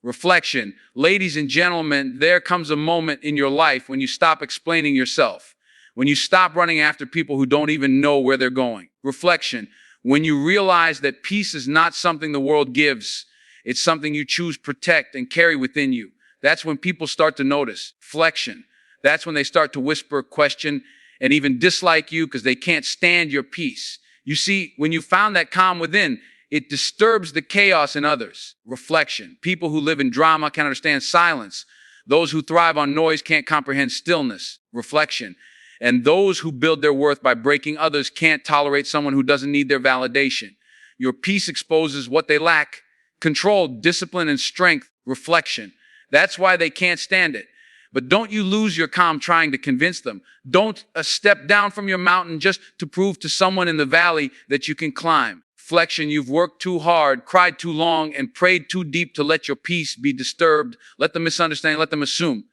Reflection. Ladies and gentlemen, there comes a moment in your life when you stop explaining yourself, when you stop running after people who don't even know where they're going. Reflection. When you realize that peace is not something the world gives, it's something you choose, protect, and carry within you. That's when people start to notice. Flexion. That's when they start to whisper, question, and even dislike you because they can't stand your peace. You see, when you found that calm within, it disturbs the chaos in others. Reflection. People who live in drama can't understand silence. Those who thrive on noise can't comprehend stillness. Reflection. And those who build their worth by breaking others can't tolerate someone who doesn't need their validation. Your peace exposes what they lack: control, discipline, and strength. Reflection. That's why they can't stand it. But don't you lose your calm trying to convince them. Don't step down from your mountain just to prove to someone in the valley that you can climb. Reflection. You've worked too hard, cried too long, and prayed too deep to let your peace be disturbed. Let them misunderstand, let them assume.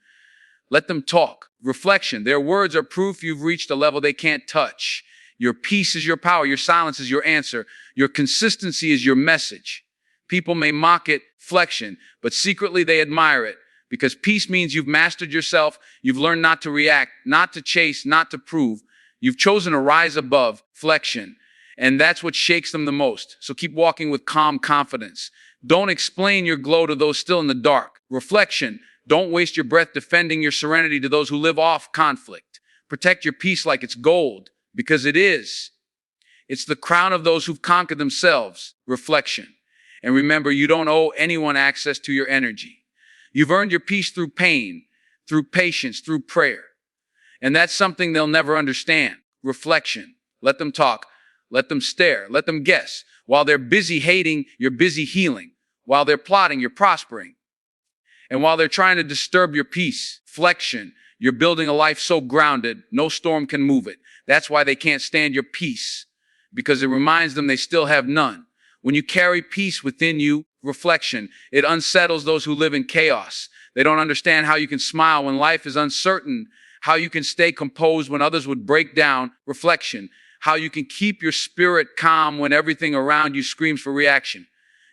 Let them talk. Reflection. Their words are proof you've reached a level they can't touch. Your peace is your power. Your silence is your answer. Your consistency is your message. People may mock it, flexion, but secretly they admire it, because peace means you've mastered yourself. You've learned not to react, not to chase, not to prove. You've chosen to rise above. Flexion. And that's what shakes them the most. So keep walking with calm confidence. Don't explain your glow to those still in the dark. Reflection. Don't waste your breath defending your serenity to those who live off conflict. Protect your peace like it's gold, because it is. It's the crown of those who've conquered themselves. Reflection. And remember, you don't owe anyone access to your energy. You've earned your peace through pain, through patience, through prayer. And that's something they'll never understand. Reflection. Let them talk. Let them stare. Let them guess. While they're busy hating, you're busy healing. While they're plotting, you're prospering. And while they're trying to disturb your peace, flexion, you're building a life so grounded, no storm can move it. That's why they can't stand your peace, because it reminds them they still have none. When you carry peace within you, reflection, it unsettles those who live in chaos. They don't understand how you can smile when life is uncertain, how you can stay composed when others would break down. Reflection, how you can keep your spirit calm when everything around you screams for reaction.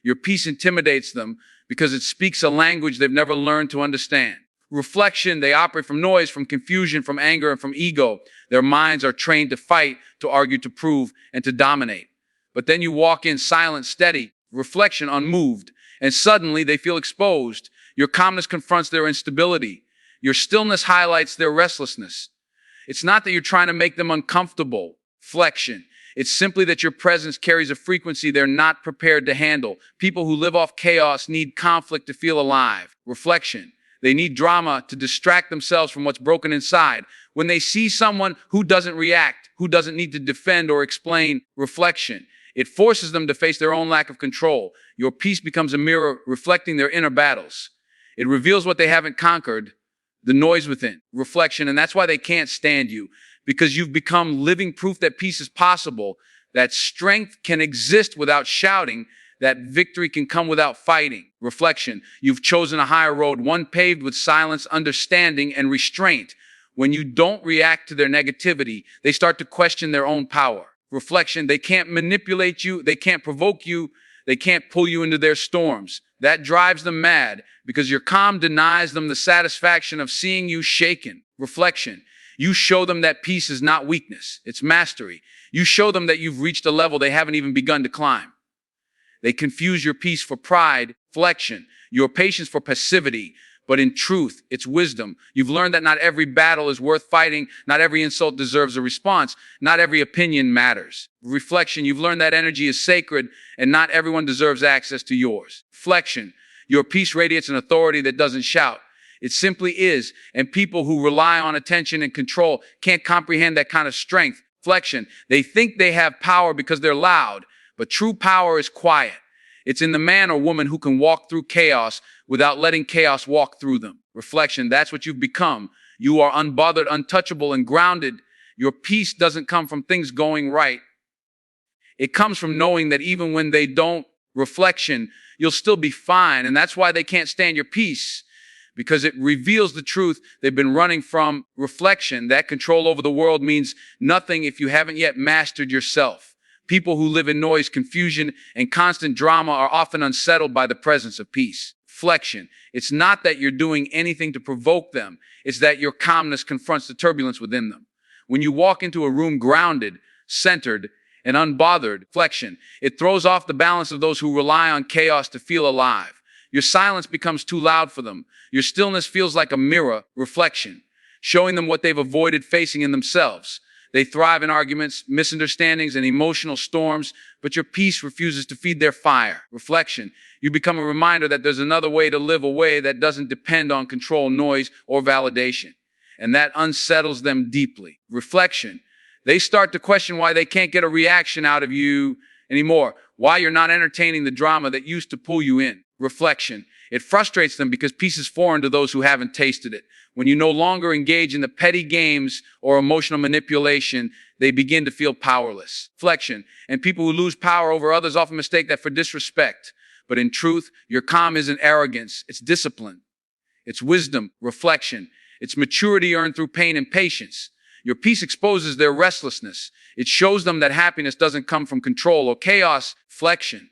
Your peace intimidates them because it speaks a language they've never learned to understand. Reflection, they operate from noise, from confusion, from anger, and from ego. Their minds are trained to fight, to argue, to prove, and to dominate. But then you walk in silent, steady, reflection, unmoved, and suddenly they feel exposed. Your calmness confronts their instability. Your stillness highlights their restlessness. It's not that you're trying to make them uncomfortable. Flexion. It's simply that your presence carries a frequency they're not prepared to handle. People who live off chaos need conflict to feel alive. Reflection. They need drama to distract themselves from what's broken inside. When they see someone who doesn't react, who doesn't need to defend or explain, reflection, it forces them to face their own lack of control. Your peace becomes a mirror reflecting their inner battles. It reveals what they haven't conquered, the noise within. Reflection, and that's why they can't stand you. Because you've become living proof that peace is possible, that strength can exist without shouting, that victory can come without fighting. Reflection. You've chosen a higher road, one paved with silence, understanding, and restraint. When you don't react to their negativity, they start to question their own power. Reflection. They can't manipulate you. They can't provoke you. They can't pull you into their storms. That drives them mad because your calm denies them the satisfaction of seeing you shaken. Reflection. You show them that peace is not weakness, it's mastery. You show them that you've reached a level they haven't even begun to climb. They confuse your peace for pride, flexion, your patience for passivity, but in truth, it's wisdom. You've learned that not every battle is worth fighting, not every insult deserves a response, not every opinion matters. Reflection, you've learned that energy is sacred and not everyone deserves access to yours. Flexion, your peace radiates an authority that doesn't shout. It simply is, and people who rely on attention and control can't comprehend that kind of strength. Flexion. They think they have power because they're loud, but true power is quiet. It's in the man or woman who can walk through chaos without letting chaos walk through them. Reflection. That's what you've become. You are unbothered, untouchable, and grounded. Your peace doesn't come from things going right. It comes from knowing that even when they don't, reflection, you'll still be fine, and that's why they can't stand your peace. Because it reveals the truth they've been running from. Reflection, that control over the world means nothing if you haven't yet mastered yourself. People who live in noise, confusion, and constant drama are often unsettled by the presence of peace. Flexion. It's not that you're doing anything to provoke them. It's that your calmness confronts the turbulence within them. When you walk into a room grounded, centered, and unbothered, flexion, it throws off the balance of those who rely on chaos to feel alive. Your silence becomes too loud for them. Your stillness feels like a mirror, reflection, showing them what they've avoided facing in themselves. They thrive in arguments, misunderstandings, and emotional storms, but your peace refuses to feed their fire. Reflection. You become a reminder that there's another way to live, a way that doesn't depend on control, noise, or validation. And that unsettles them deeply. Reflection. They start to question why they can't get a reaction out of you anymore, why you're not entertaining the drama that used to pull you in. Reflection. It frustrates them because peace is foreign to those who haven't tasted it. When you no longer engage in the petty games or emotional manipulation, they begin to feel powerless. Reflection. And people who lose power over others often mistake that for disrespect. But in truth, your calm isn't arrogance, it's discipline. It's wisdom, reflection. It's maturity earned through pain and patience. Your peace exposes their restlessness. It shows them that happiness doesn't come from control or chaos, flexion,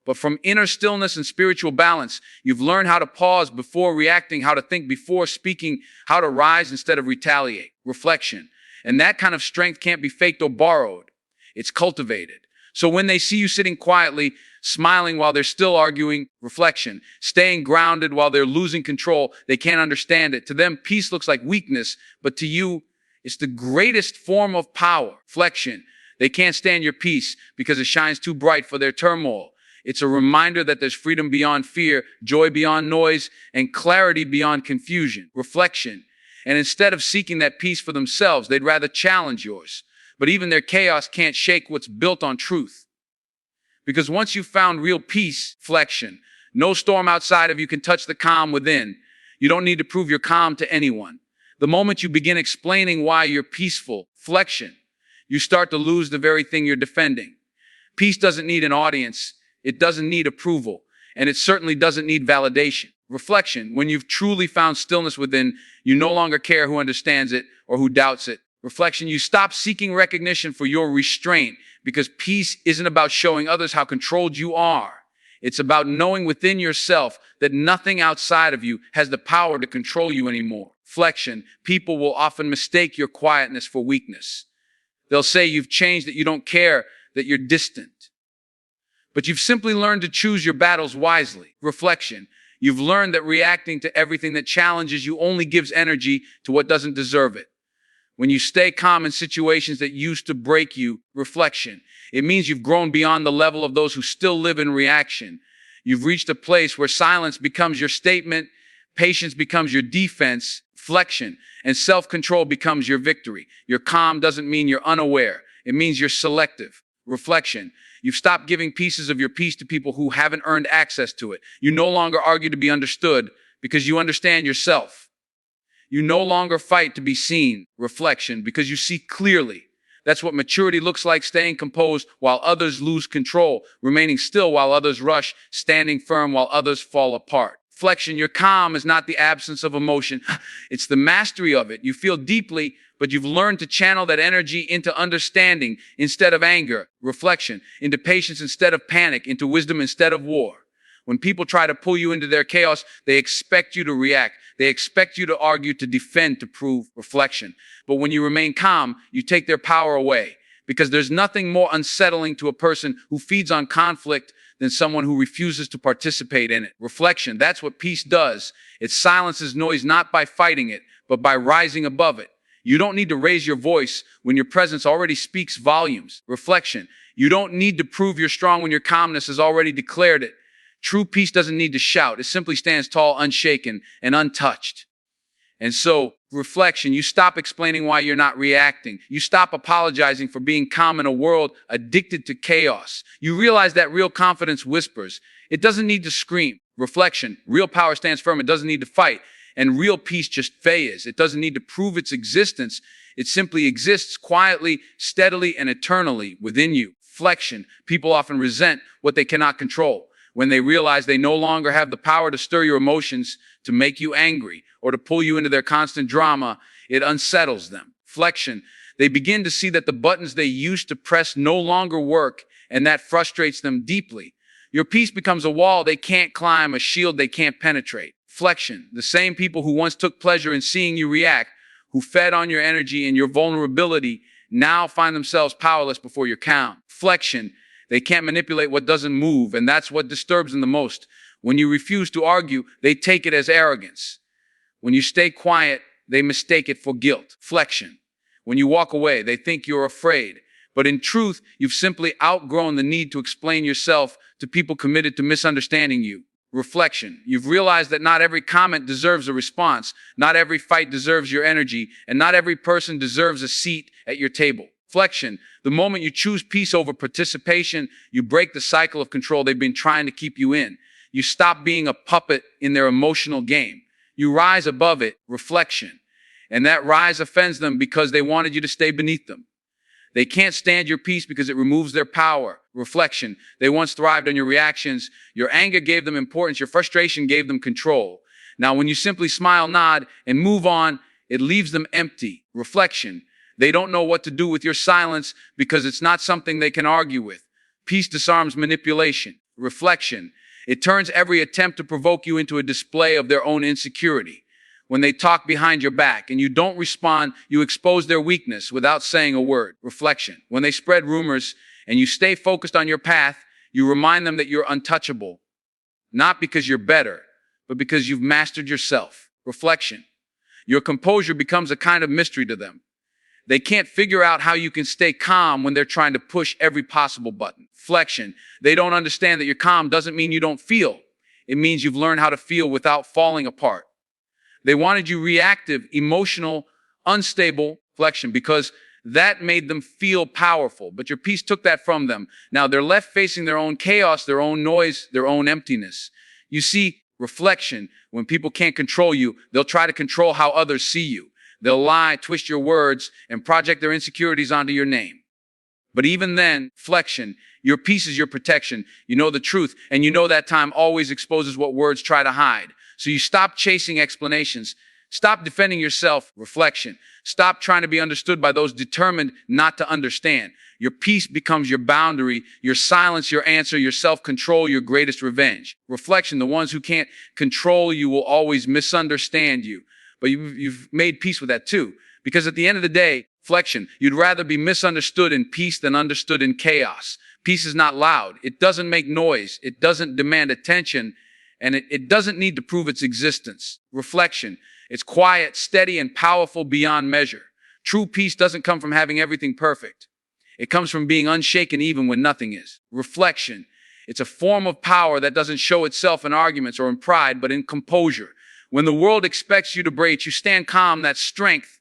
but from inner stillness and spiritual balance. You've learned how to pause before reacting, how to think before speaking, how to rise instead of retaliate, reflection. And that kind of strength can't be faked or borrowed. It's cultivated. So when they see you sitting quietly, smiling while they're still arguing, reflection, staying grounded while they're losing control, they can't understand it. To them, peace looks like weakness, but to you, it's the greatest form of power, flexion. They can't stand your peace because it shines too bright for their turmoil. It's a reminder that there's freedom beyond fear, joy beyond noise, and clarity beyond confusion, reflection. And instead of seeking that peace for themselves, they'd rather challenge yours. But even their chaos can't shake what's built on truth. Because once you've found real peace, flexion, no storm outside of you can touch the calm within. You don't need to prove you're calm to anyone. The moment you begin explaining why you're peaceful, flexion, you start to lose the very thing you're defending. Peace doesn't need an audience. It doesn't need approval. And it certainly doesn't need validation. Reflection. When you've truly found stillness within, you no longer care who understands it or who doubts it. Reflection. You stop seeking recognition for your restraint, because peace isn't about showing others how controlled you are. It's about knowing within yourself that nothing outside of you has the power to control you anymore. Flexion. People will often mistake your quietness for weakness. They'll say you've changed, that you don't care, that you're distant. But you've simply learned to choose your battles wisely. Reflection. You've learned that reacting to everything that challenges you only gives energy to what doesn't deserve it. When you stay calm in situations that used to break you, reflection, it means you've grown beyond the level of those who still live in reaction. You've reached a place where silence becomes your statement, patience becomes your defense, flexion, and self-control becomes your victory. Your calm doesn't mean you're unaware. It means you're selective. Reflection. You've stopped giving pieces of your peace to people who haven't earned access to it. You no longer argue to be understood because you understand yourself. You no longer fight to be seen, reflection, because you see clearly. That's what maturity looks like: staying composed while others lose control, remaining still while others rush, standing firm while others fall apart. Flexion. Your calm is not the absence of emotion. It's the mastery of it. You feel deeply, but you've learned to channel that energy into understanding instead of anger, reflection, into patience instead of panic, into wisdom instead of war. When people try to pull you into their chaos, they expect you to react. They expect you to argue, to defend, to prove, reflection. But when you remain calm, you take their power away, because there's nothing more unsettling to a person who feeds on conflict than someone who refuses to participate in it. Reflection. That's what peace does. It silences noise not by fighting it, but by rising above it. You don't need to raise your voice when your presence already speaks volumes. Reflection. You don't need to prove you're strong when your calmness has already declared it. True peace doesn't need to shout. It simply stands tall, unshaken, and untouched. And so, reflection, you stop explaining why you're not reacting. You stop apologizing for being calm in a world addicted to chaos. You realize that real confidence whispers. It doesn't need to scream. Reflection, real power stands firm. It doesn't need to fight. And real peace just fades. It doesn't need to prove its existence. It simply exists quietly, steadily, and eternally within you. Reflection, people often resent what they cannot control. When they realize they no longer have the power to stir your emotions, to make you angry, or to pull you into their constant drama, it unsettles them. Reflection, they begin to see that the buttons they used to press no longer work, and that frustrates them deeply. Your peace becomes a wall they can't climb, a shield they can't penetrate. Flexion. The same people who once took pleasure in seeing you react, who fed on your energy and your vulnerability, now find themselves powerless before your calm. Flexion. They can't manipulate what doesn't move, and that's what disturbs them the most. When you refuse to argue, they take it as arrogance. When you stay quiet, they mistake it for guilt. Flexion. When you walk away, they think you're afraid. But in truth, you've simply outgrown the need to explain yourself to people committed to misunderstanding you. Reflection. You've realized that not every comment deserves a response, not every fight deserves your energy, and not every person deserves a seat at your table. Flexion. The moment you choose peace over participation, you break the cycle of control they've been trying to keep you in. You stop being a puppet in their emotional game. You rise above it. Reflection. And that rise offends them because they wanted you to stay beneath them. They can't stand your peace because it removes their power. Reflection. They once thrived on your reactions. Your anger gave them importance. Your frustration gave them control. Now, when you simply smile, nod, and move on, it leaves them empty. Reflection. They don't know what to do with your silence because it's not something they can argue with. Peace disarms manipulation. Reflection. It turns every attempt to provoke you into a display of their own insecurity. When they talk behind your back and you don't respond, you expose their weakness without saying a word. Reflection. When they spread rumors and you stay focused on your path, you remind them that you're untouchable. Not because you're better, but because you've mastered yourself. Reflection. Your composure becomes a kind of mystery to them. They can't figure out how you can stay calm when they're trying to push every possible button. Flexion. They don't understand that you're calm doesn't mean you don't feel. It means you've learned how to feel without falling apart. They wanted you reactive, emotional, unstable. Flexion, because that made them feel powerful. But your peace took that from them. Now they're left facing their own chaos, their own noise, their own emptiness. You see, reflection, when people can't control you, they'll try to control how others see you. They'll lie, twist your words, and project their insecurities onto your name. But even then, flexion, your peace is your protection. You know the truth, and you know that time always exposes what words try to hide. So you stop chasing explanations. Stop defending yourself. Reflection. Stop trying to be understood by those determined not to understand. Your peace becomes your boundary, your silence, your answer, your self-control, your greatest revenge. Reflection. The ones who can't control you will always misunderstand you. But you've made peace with that too. Because at the end of the day, flexion, you'd rather be misunderstood in peace than understood in chaos. Peace is not loud. It doesn't make noise. It doesn't demand attention. And it doesn't need to prove its existence. Reflection. It's quiet, steady, and powerful beyond measure. True peace doesn't come from having everything perfect. It comes from being unshaken even when nothing is. Reflection. It's a form of power that doesn't show itself in arguments or in pride, but in composure. When the world expects you to break, you stand calm, that's strength.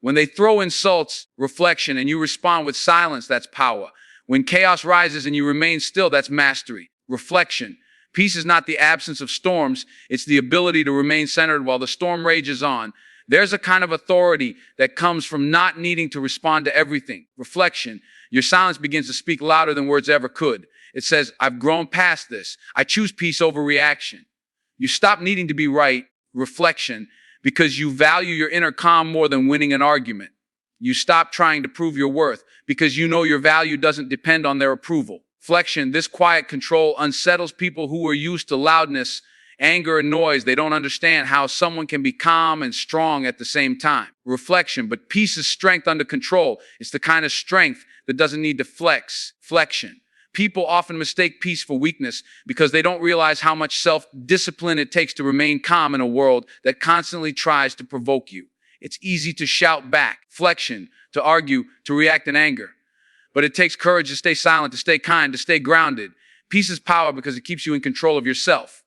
When they throw insults, reflection, and you respond with silence, that's power. When chaos rises and you remain still, that's mastery. Reflection. Peace is not the absence of storms, it's the ability to remain centered while the storm rages on. There's a kind of authority that comes from not needing to respond to everything. Reflection. Your silence begins to speak louder than words ever could. It says, I've grown past this. I choose peace over reaction. You stop needing to be right. Reflection. Because you value your inner calm more than winning an argument. You stop trying to prove your worth because you know your value doesn't depend on their approval. Flexion, this quiet control unsettles people who are used to loudness, anger, and noise. They don't understand how someone can be calm and strong at the same time. Reflection, but peace is strength under control. It's the kind of strength that doesn't need to flex. Flexion. People often mistake peace for weakness because they don't realize how much self-discipline it takes to remain calm in a world that constantly tries to provoke you. It's easy to shout back. Flexion, to argue, to react in anger. But it takes courage to stay silent, to stay kind, to stay grounded. Peace is power because it keeps you in control of yourself.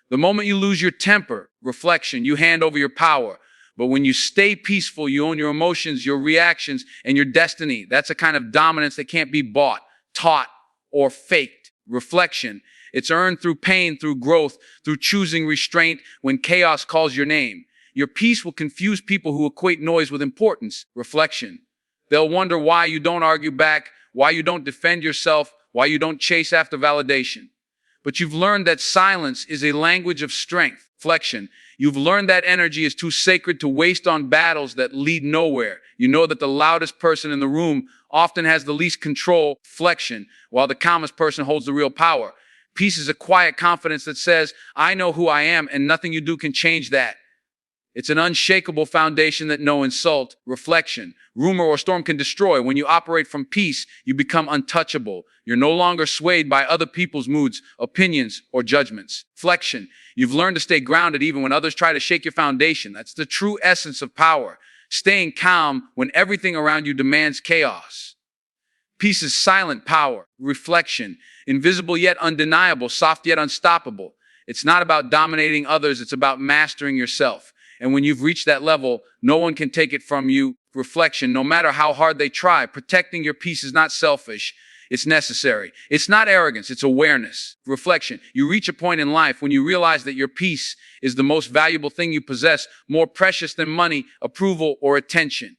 The moment you lose your temper, reflection, you hand over your power. But when you stay peaceful, you own your emotions, your reactions, and your destiny. That's a kind of dominance that can't be bought, taught, or faked. Reflection. It's earned through pain, through growth, through choosing restraint when chaos calls your name. Your peace will confuse people who equate noise with importance. Reflection. They'll wonder why you don't argue back, why you don't defend yourself, why you don't chase after validation. But you've learned that silence is a language of strength. Flexion. You've learned that energy is too sacred to waste on battles that lead nowhere. You know that the loudest person in the room often has the least control. Flexion. While the calmest person holds the real power. Peace is a quiet confidence that says, I know who I am and nothing you do can change that. It's an unshakable foundation that no insult, reflection, rumor, or storm can destroy. When you operate from peace, you become untouchable. You're no longer swayed by other people's moods, opinions, or judgments. Flexion. You've learned to stay grounded even when others try to shake your foundation. That's the true essence of power. Staying calm when everything around you demands chaos. Peace is silent power, reflection, invisible yet undeniable, soft yet unstoppable. It's not about dominating others, it's about mastering yourself. And when you've reached that level, no one can take it from you. Reflection, no matter how hard they try, protecting your peace is not selfish. It's necessary. It's not arrogance, it's awareness. Reflection, you reach a point in life when you realize that your peace is the most valuable thing you possess, more precious than money, approval, or attention.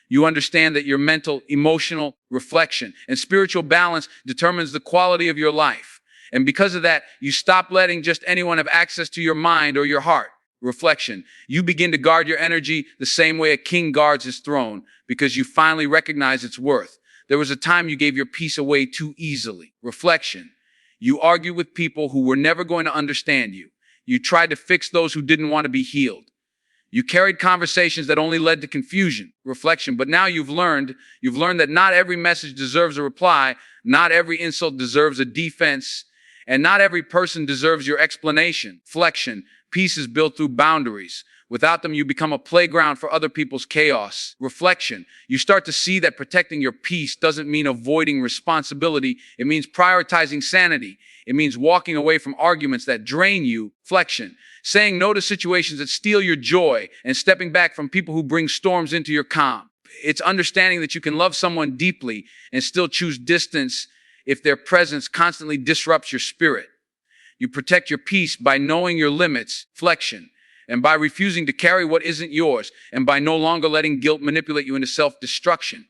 You understand that your mental, emotional, reflection, and spiritual balance determines the quality of your life. And because of that, you stop letting just anyone have access to your mind or your heart. Reflection. You begin to guard your energy the same way a king guards his throne because you finally recognize its worth. There was a time you gave your peace away too easily. Reflection. You argued with people who were never going to understand you. You tried to fix those who didn't want to be healed. You carried conversations that only led to confusion. Reflection. But now you've learned that not every message deserves a reply, not every insult deserves a defense, and not every person deserves your explanation. Flexion. Peace is built through boundaries. Without them, you become a playground for other people's chaos. Reflection. You start to see that protecting your peace doesn't mean avoiding responsibility. It means prioritizing sanity. It means walking away from arguments that drain you. Flexion. Saying no to situations that steal your joy and stepping back from people who bring storms into your calm. It's understanding that you can love someone deeply and still choose distance if their presence constantly disrupts your spirit. You protect your peace by knowing your limits, flexion, and by refusing to carry what isn't yours, and by no longer letting guilt manipulate you into self-destruction.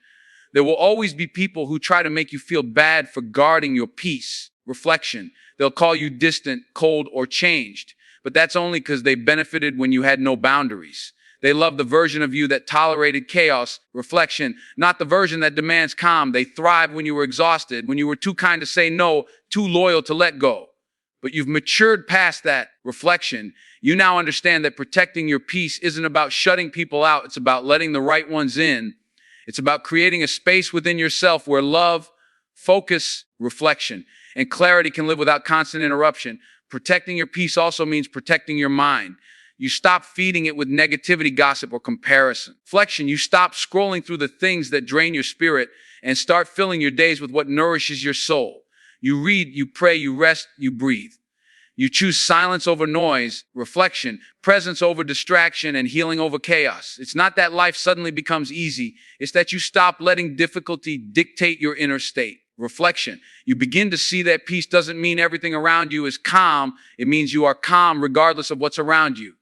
There will always be people who try to make you feel bad for guarding your peace, reflection. They'll call you distant, cold, or changed, but that's only because they benefited when you had no boundaries. They love the version of you that tolerated chaos, reflection, not the version that demands calm. They thrive when you were exhausted, when you were too kind to say no, too loyal to let go. But you've matured past that, reflection. You now understand that protecting your peace isn't about shutting people out. It's about letting the right ones in. It's about creating a space within yourself where love, focus, reflection, and clarity can live without constant interruption. Protecting your peace also means protecting your mind. You stop feeding it with negativity, gossip, or comparison. Flexion, you stop scrolling through the things that drain your spirit and start filling your days with what nourishes your soul. You read, you pray, you rest, you breathe. You choose silence over noise, reflection, presence over distraction, and healing over chaos. It's not that life suddenly becomes easy. It's that you stop letting difficulty dictate your inner state. Reflection. You begin to see that peace doesn't mean everything around you is calm. It means you are calm regardless of what's around you.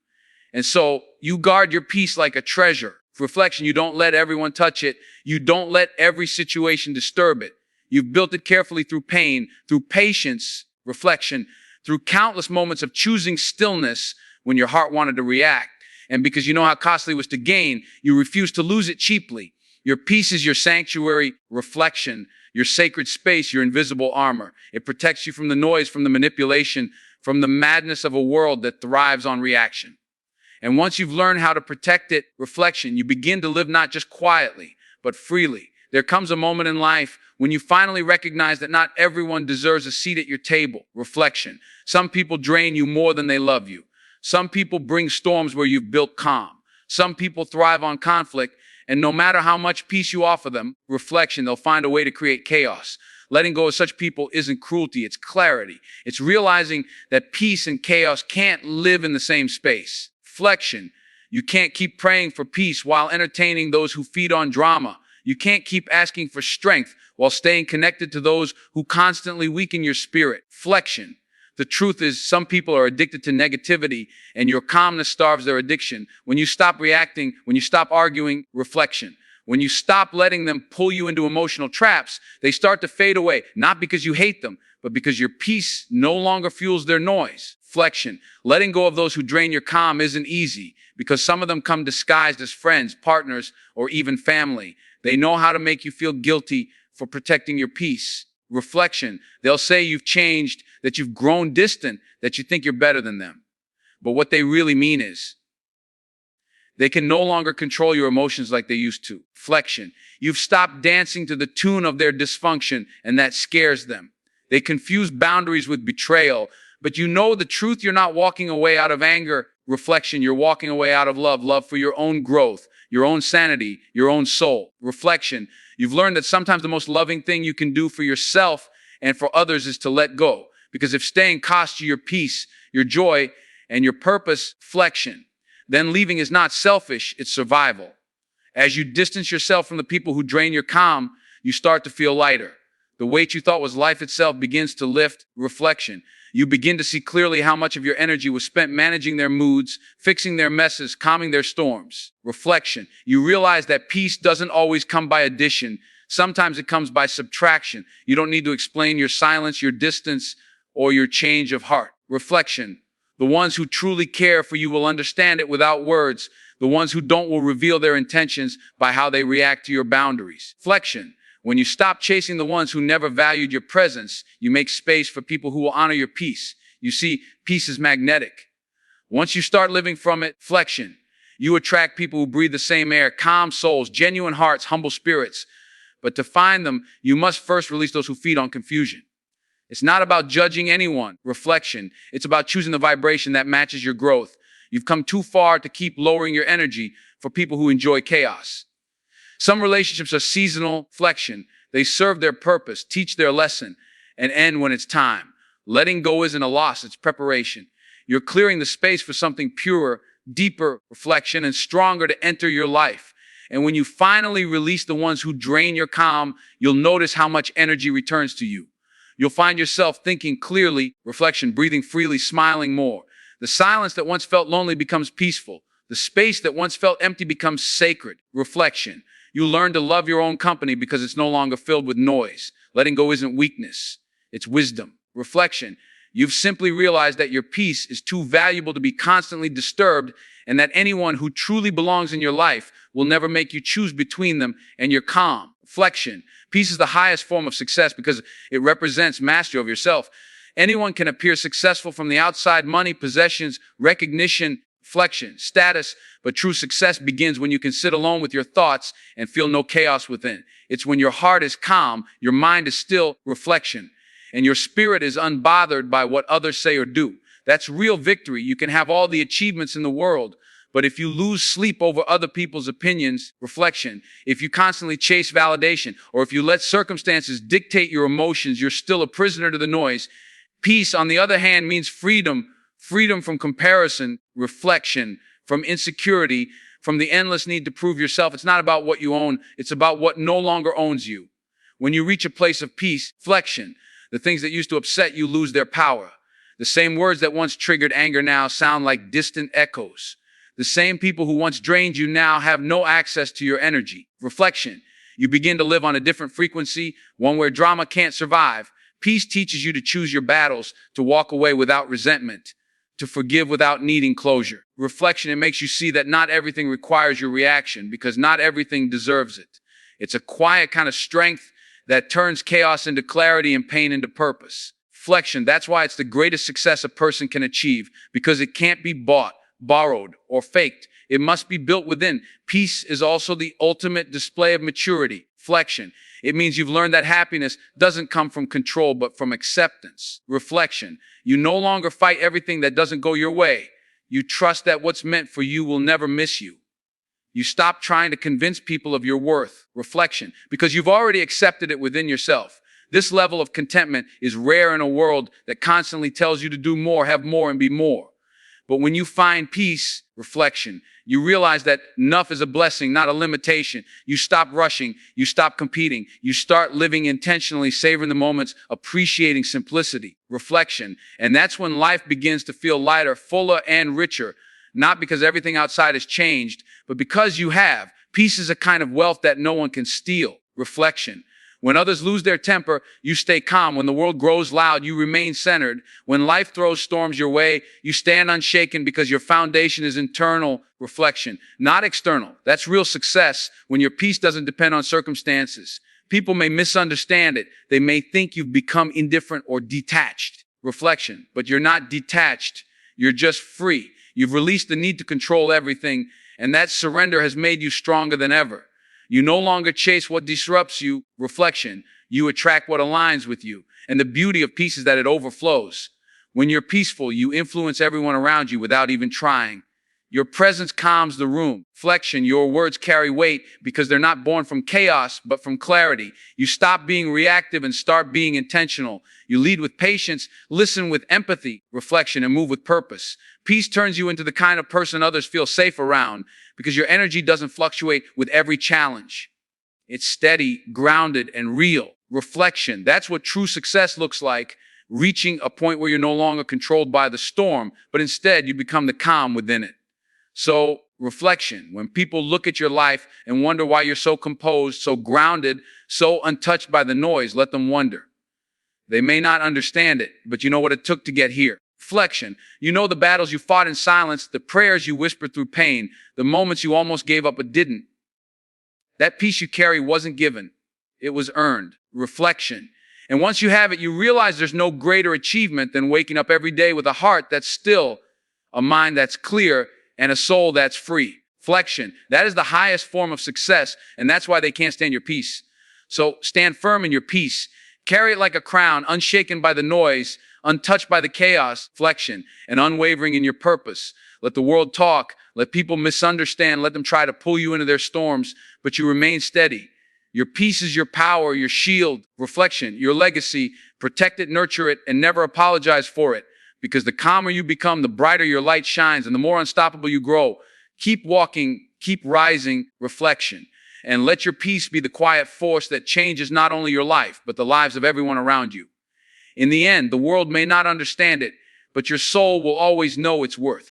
And so you guard your peace like a treasure. Reflection. You don't let everyone touch it. You don't let every situation disturb it. You've built it carefully through pain, through patience, reflection, through countless moments of choosing stillness when your heart wanted to react. And because you know how costly it was to gain, you refuse to lose it cheaply. Your peace is your sanctuary, reflection, your sacred space, your invisible armor. It protects you from the noise, from the manipulation, from the madness of a world that thrives on reaction. And once you've learned how to protect it, reflection, you begin to live not just quietly, but freely. There comes a moment in life when you finally recognize that not everyone deserves a seat at your table. Reflection. Some people drain you more than they love you. Some people bring storms where you've built calm. Some people thrive on conflict, and no matter how much peace you offer them, reflection, they'll find a way to create chaos. Letting go of such people isn't cruelty, it's clarity. It's realizing that peace and chaos can't live in the same space. Reflection. You can't keep praying for peace while entertaining those who feed on drama. You can't keep asking for strength while staying connected to those who constantly weaken your spirit. Flexion. The truth is, some people are addicted to negativity, and your calmness starves their addiction. When you stop reacting, when you stop arguing, reflection. When you stop letting them pull you into emotional traps, they start to fade away, not because you hate them, but because your peace no longer fuels their noise. Flexion. Letting go of those who drain your calm isn't easy, because some of them come disguised as friends, partners, or even family. They know how to make you feel guilty for protecting your peace. Reflection. They'll say you've changed. that you've grown distant, that you think you're better than them. But what they really mean is they can no longer control your emotions like they used to. Flexion. You've stopped dancing to the tune of their dysfunction, and that scares them. They confuse boundaries with betrayal, but you know the truth. You're not walking away out of anger. Reflection. You're walking away out of love. Love for your own growth, your own sanity, your own soul. Reflection. You've learned that sometimes the most loving thing you can do for yourself and for others is to let go. Because if staying costs you your peace, your joy, and your purpose, flexion, then leaving is not selfish, it's survival. As you distance yourself from the people who drain your calm, you start to feel lighter. The weight you thought was life itself begins to lift. Reflection. You begin to see clearly how much of your energy was spent managing their moods, fixing their messes, calming their storms. Reflection. You realize that peace doesn't always come by addition. Sometimes it comes by subtraction. You don't need to explain your silence, your distance, or your change of heart. Reflection. The ones who truly care for you will understand it without words. The ones who don't will reveal their intentions by how they react to your boundaries. Flexion. When you stop chasing the ones who never valued your presence, you make space for people who will honor your peace. You see, peace is magnetic. Once you start living from it, flexion, you attract people who breathe the same air, calm souls, genuine hearts, humble spirits. But to find them, you must first release those who feed on confusion. It's not about judging anyone. Reflection. It's about choosing the vibration that matches your growth. You've come too far to keep lowering your energy for people who enjoy chaos. Some relationships are seasonal. Flexion. They serve their purpose, teach their lesson, and end when it's time. Letting go isn't a loss, it's preparation. You're clearing the space for something purer, deeper, reflection, and stronger to enter your life. And when you finally release the ones who drain your calm, you'll notice how much energy returns to you. You'll find yourself thinking clearly, reflection, breathing freely, smiling more. The silence that once felt lonely becomes peaceful. The space that once felt empty becomes sacred. Reflection. You learn to love your own company because it's no longer filled with noise. Letting go isn't weakness, it's wisdom. Reflection. You've simply realized that your peace is too valuable to be constantly disturbed, and that anyone who truly belongs in your life will never make you choose between them and your calm. Reflection. Peace is the highest form of success because it represents mastery of yourself. Anyone can appear successful from the outside: money, possessions, recognition, flexion, status, but true success begins when you can sit alone with your thoughts and feel no chaos within. It's when your heart is calm, your mind is still, reflection, and your spirit is unbothered by what others say or do. That's real victory. You can have all the achievements in the world, but if you lose sleep over other people's opinions, reflection, if you constantly chase validation, or if you let circumstances dictate your emotions, you're still a prisoner to the noise. Peace, on the other hand, means freedom. Freedom from comparison, reflection, from insecurity, from the endless need to prove yourself. It's not about what you own. It's about what no longer owns you. When you reach a place of peace, flexion, the things that used to upset you lose their power. The same words that once triggered anger now sound like distant echoes. The same people who once drained you now have no access to your energy. Reflection, you begin to live on a different frequency, one where drama can't survive. Peace teaches you to choose your battles, to walk away without resentment, to forgive without needing closure. Reflection, it makes you see that not everything requires your reaction because not everything deserves it. It's a quiet kind of strength that turns chaos into clarity and pain into purpose. Flexion, that's why it's the greatest success a person can achieve, because it can't be bought, borrowed, or faked. It must be built within. Peace is also the ultimate display of maturity. Flexion, it means you've learned that happiness doesn't come from control, but from acceptance. Reflection, you no longer fight everything that doesn't go your way. You trust that what's meant for you will never miss you. You stop trying to convince people of your worth. Reflection, because you've already accepted it within yourself. This level of contentment is rare in a world that constantly tells you to do more, have more, and be more. But when you find peace, reflection, you realize that enough is a blessing, not a limitation. You stop rushing. You stop competing. You start living intentionally, savoring the moments, appreciating simplicity, reflection. And that's when life begins to feel lighter, fuller, and richer. Not because everything outside has changed, but because you have. Peace is a kind of wealth that no one can steal. Reflection. When others lose their temper, you stay calm. When the world grows loud, you remain centered. When life throws storms your way, you stand unshaken because your foundation is internal. Reflection, not external. That's real success when your peace doesn't depend on circumstances. People may misunderstand it. They may think you've become indifferent or detached. Reflection. But you're not detached. You're just free. You've released the need to control everything, and that surrender has made you stronger than ever. You no longer chase what disrupts you. Reflection. You attract what aligns with you. And the beauty of peace is that it overflows. When you're peaceful, you influence everyone around you without even trying. Your presence calms the room. Reflection, your words carry weight because they're not born from chaos, but from clarity. You stop being reactive and start being intentional. You lead with patience, listen with empathy, reflection, and move with purpose. Peace turns you into the kind of person others feel safe around because your energy doesn't fluctuate with every challenge. It's steady, grounded, and real. Reflection, that's what true success looks like. Reaching a point where you're no longer controlled by the storm, but instead you become the calm within it. So, reflection, when people look at your life and wonder why you're so composed, so grounded, so untouched by the noise, let them wonder. They may not understand it, but you know what it took to get here. Reflection, you know the battles you fought in silence, the prayers you whispered through pain, the moments you almost gave up but didn't. That peace you carry wasn't given, it was earned. Reflection. And once you have it, you realize there's no greater achievement than waking up every day with a heart that's still, a mind that's clear, and a soul that's free. Reflection. That is the highest form of success, and that's why they can't stand your peace. So stand firm in your peace. Carry it like a crown, unshaken by the noise, untouched by the chaos. Reflection. And unwavering in your purpose. Let the world talk. Let people misunderstand. Let them try to pull you into their storms, but you remain steady. Your peace is your power, your shield. Reflection, your legacy. Protect it, nurture it, and never apologize for it. Because the calmer you become, the brighter your light shines, and the more unstoppable you grow. Keep walking, keep rising. Reflection. And let your peace be the quiet force that changes not only your life, but the lives of everyone around you. In the end, the world may not understand it, but your soul will always know its worth.